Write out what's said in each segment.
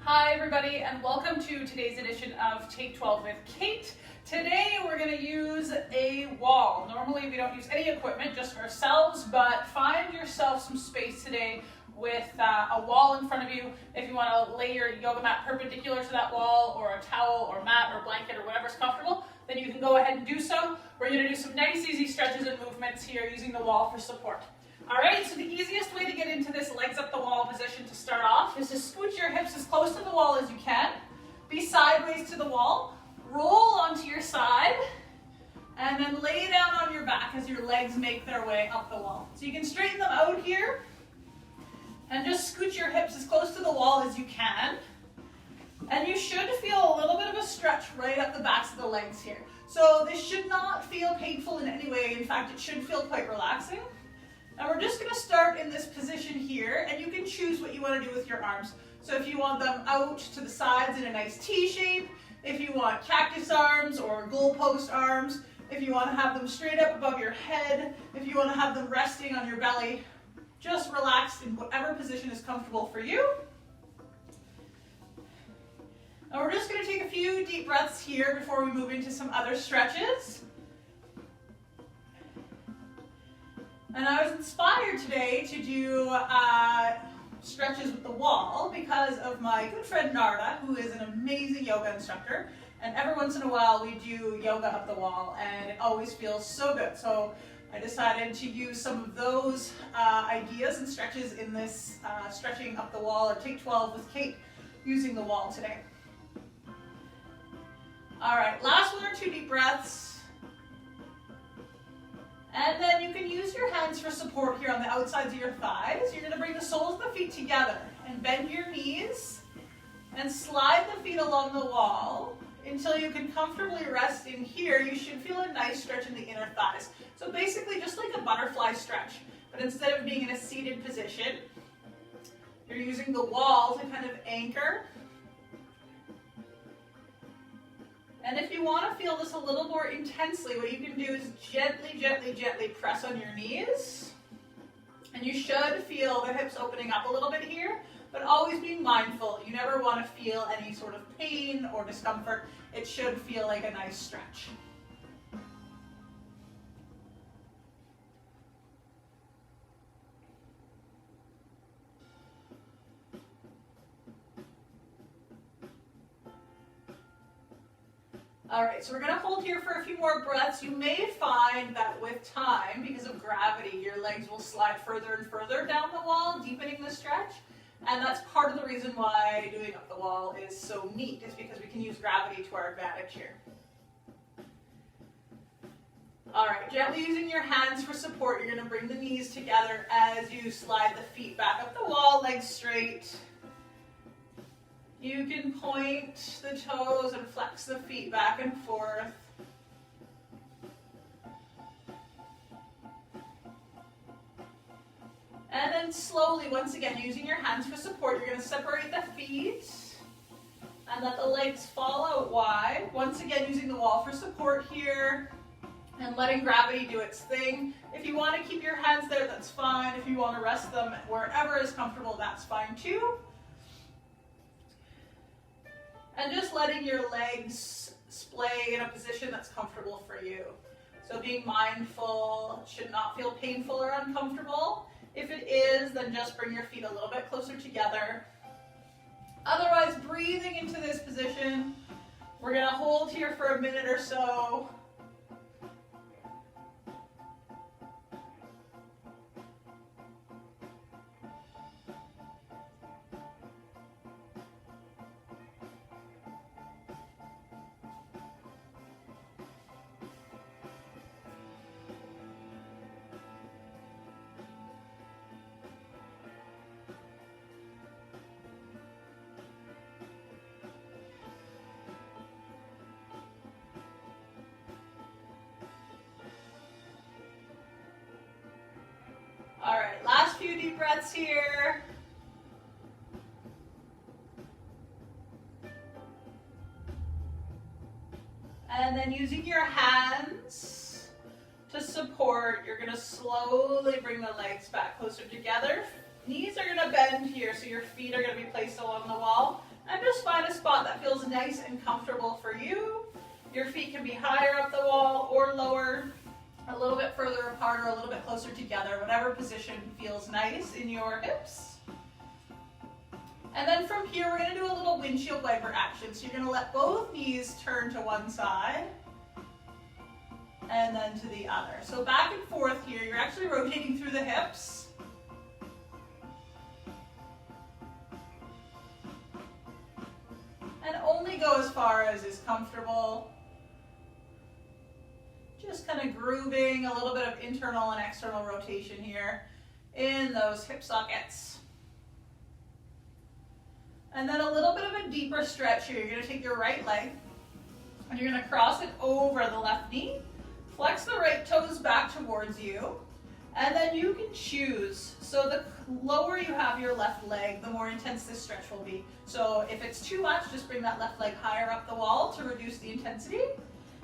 Hi everybody, and welcome to today's edition of Take 12 with Kate. Today we're going to use a wall. Normally we don't use any equipment, just for ourselves, but find yourself some space today with a wall in front of you. If you want to lay your yoga mat perpendicular to that wall, or a towel or mat or blanket or whatever's comfortable, then you can go ahead and do so. We're going to do some nice easy stretches and movements here using the wall for support. Alright, so the easiest way to get into this legs up the wall position to start off is to scooch your hips as close to the wall as you can. Be sideways to the wall, roll onto your side, and then lay down on your back as your legs make their way up the wall. So you can straighten them out here, and just scooch your hips as close to the wall as you can. And you should feel a little bit of a stretch right up the backs of the legs here. So this should not feel painful in any way. In fact, it should feel quite relaxing. And we're just going to start in this position here, and you can choose what you want to do with your arms. So if you want them out to the sides in a nice T shape, if you want cactus arms or goalpost arms, if you want to have them straight up above your head, if you want to have them resting on your belly, just relax in whatever position is comfortable for you. And we're just going to take a few deep breaths here before we move into some other stretches. And I was inspired today to do stretches with the wall because of my good friend Narda, who is an amazing yoga instructor. And every once in a while we do yoga up the wall, and it always feels so good. So I decided to use some of those ideas and stretches in this stretching up the wall, or Take 12 with Kate, using the wall today. All right, last one or two deep breaths. And then you can use your hands for support here on the outsides of your thighs. You're going to bring the soles of the feet together and bend your knees and slide the feet along the wall until you can comfortably rest in here. You should feel a nice stretch in the inner thighs. So basically just like a butterfly stretch, but instead of being in a seated position, you're using the wall to kind of anchor. And if you want to feel this a little more intensely, what you can do is gently, gently, gently press on your knees. And you should feel the hips opening up a little bit here, but always being mindful. You never want to feel any sort of pain or discomfort. It should feel like a nice stretch. All right, so we're going to hold here for a few more breaths. You may find that with time, because of gravity, your legs will slide further and further down the wall, deepening the stretch. And that's part of the reason why doing up the wall is so neat, is because we can use gravity to our advantage here. All right, gently using your hands for support, you're going to bring the knees together as you slide the feet back up the wall, legs straight. You can point the toes and flex the feet back and forth. And then slowly, once again, using your hands for support, you're going to separate the feet and let the legs fall out wide. Once again, using the wall for support here and letting gravity do its thing. If you want to keep your hands there, that's fine. If you want to rest them wherever is comfortable, that's fine too. And just letting your legs splay in a position that's comfortable for you. So being mindful, it should not feel painful or uncomfortable. If it is, then just bring your feet a little bit closer together. Otherwise, breathing into this position. We're going to hold here for a minute or so. All right, last few deep breaths here. And then using your hands to support, you're going to slowly bring the legs back closer together. Knees are going to bend here, so your feet are going to be placed along the wall. And just find a spot that feels nice and comfortable for you. Your feet can be higher up the wall or lower, a little bit further apart or a little bit closer together, whatever position feels nice in your hips. And then from here, we're gonna do a little windshield wiper action. So you're gonna let both knees turn to one side and then to the other. So back and forth here, you're actually rotating through the hips. And only go as far as is comfortable. Just kind of grooving, a little bit of internal and external rotation here in those hip sockets. And then a little bit of a deeper stretch here. You're going to take your right leg and you're going to cross it over the left knee. Flex the right toes back towards you. And then you can choose. So the lower you have your left leg, the more intense this stretch will be. So if it's too much, just bring that left leg higher up the wall to reduce the intensity.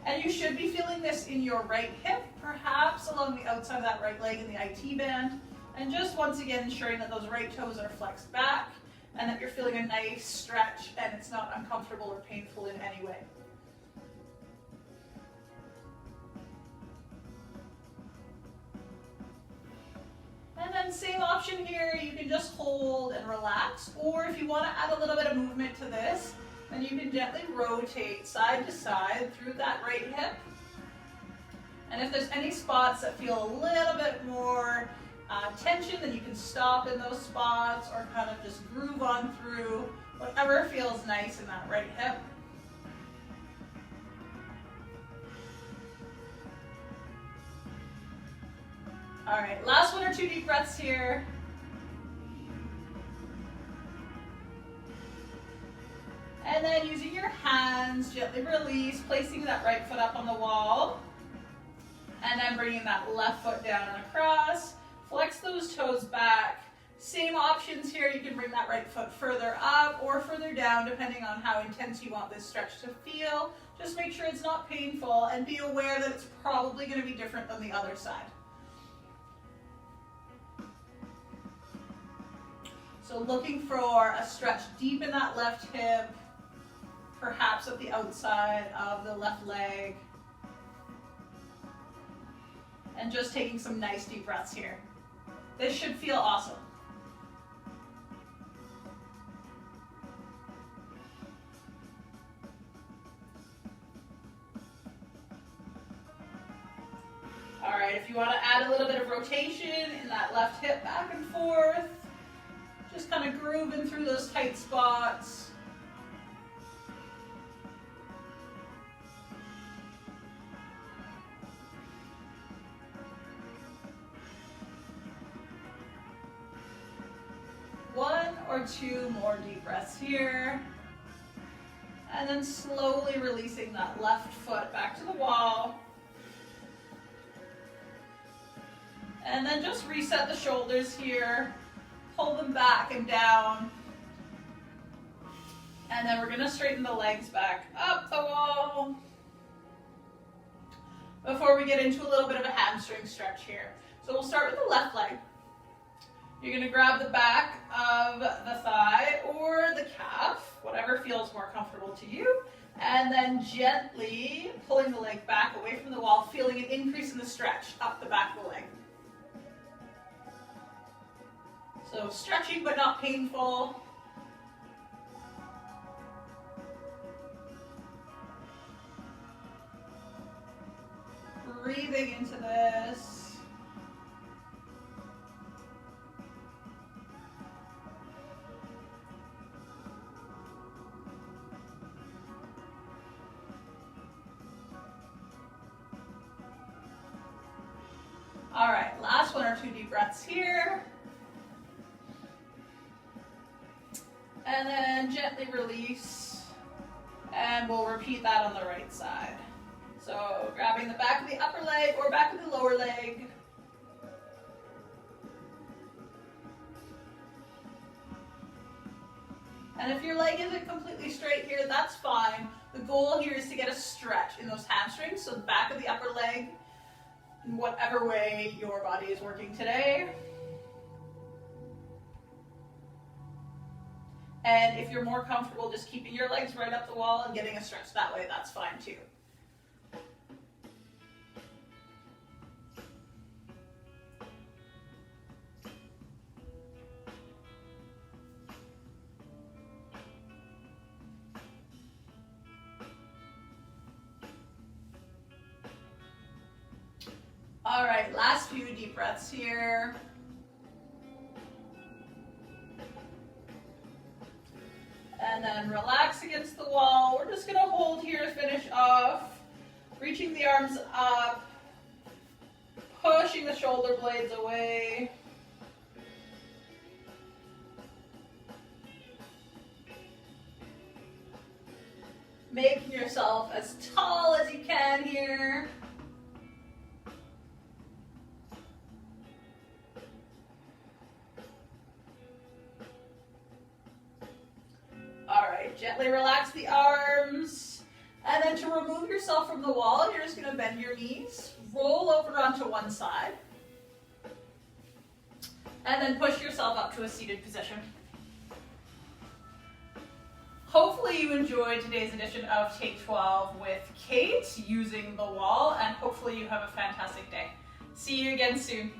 And you should be feeling this in your right hip, perhaps along the outside of that right leg in the IT band. And just once again, ensuring that those right toes are flexed back and that you're feeling a nice stretch and it's not uncomfortable or painful in any way. And then same option here, you can just hold and relax, or if you want to add a little bit of movement to this, then you can gently rotate side to side through that right hip. And if there's any spots that feel a little bit more tension, then you can stop in those spots or kind of just groove on through whatever feels nice in that right hip. All right, last 1 or 2 deep breaths here. And then using your hands, gently release, placing that right foot up on the wall. And then bringing that left foot down and across. Flex those toes back. Same options here, you can bring that right foot further up or further down depending on how intense you want this stretch to feel. Just make sure it's not painful and be aware that it's probably going to be different than the other side. So looking for a stretch deep in that left hip, perhaps at the outside of the left leg. And just taking some nice deep breaths here. This should feel awesome. All right, if you want to add a little bit of rotation in that left hip back and forth, just kind of grooving through those tight spots. One or two more deep breaths here. And then slowly releasing that left foot back to the wall. And then just reset the shoulders here. Pull them back and down. And then we're gonna straighten the legs back up the wall before we get into a little bit of a hamstring stretch here. So we'll start with the left leg. You're gonna grab the back of the thigh or the calf, whatever feels more comfortable to you, and then gently pulling the leg back away from the wall, feeling an increase in the stretch up the back of the leg. So stretching but not painful. Breathing into this. All right, last 1 or 2 deep breaths here. And then gently release, and we'll repeat that on the right side. So grabbing the back of the upper leg or back of the lower leg. And if your leg isn't completely straight here, that's fine. The goal here is to get a stretch in those hamstrings, so the back of the upper leg, in whatever way your body is working today. And if you're more comfortable just keeping your legs right up the wall and getting a stretch that way, that's fine too. All right, last few deep breaths here. And then relax against the wall. We're just gonna hold here to finish off. Reaching the arms up, pushing the shoulder blades away. Making yourself as tall as you can here. Gently relax the arms. And then to remove yourself from the wall, you're just going to bend your knees, roll over onto one side, and then push yourself up to a seated position. Hopefully you enjoyed today's edition of Take 12 with Kate using the wall, and hopefully you have a fantastic day. See you again soon.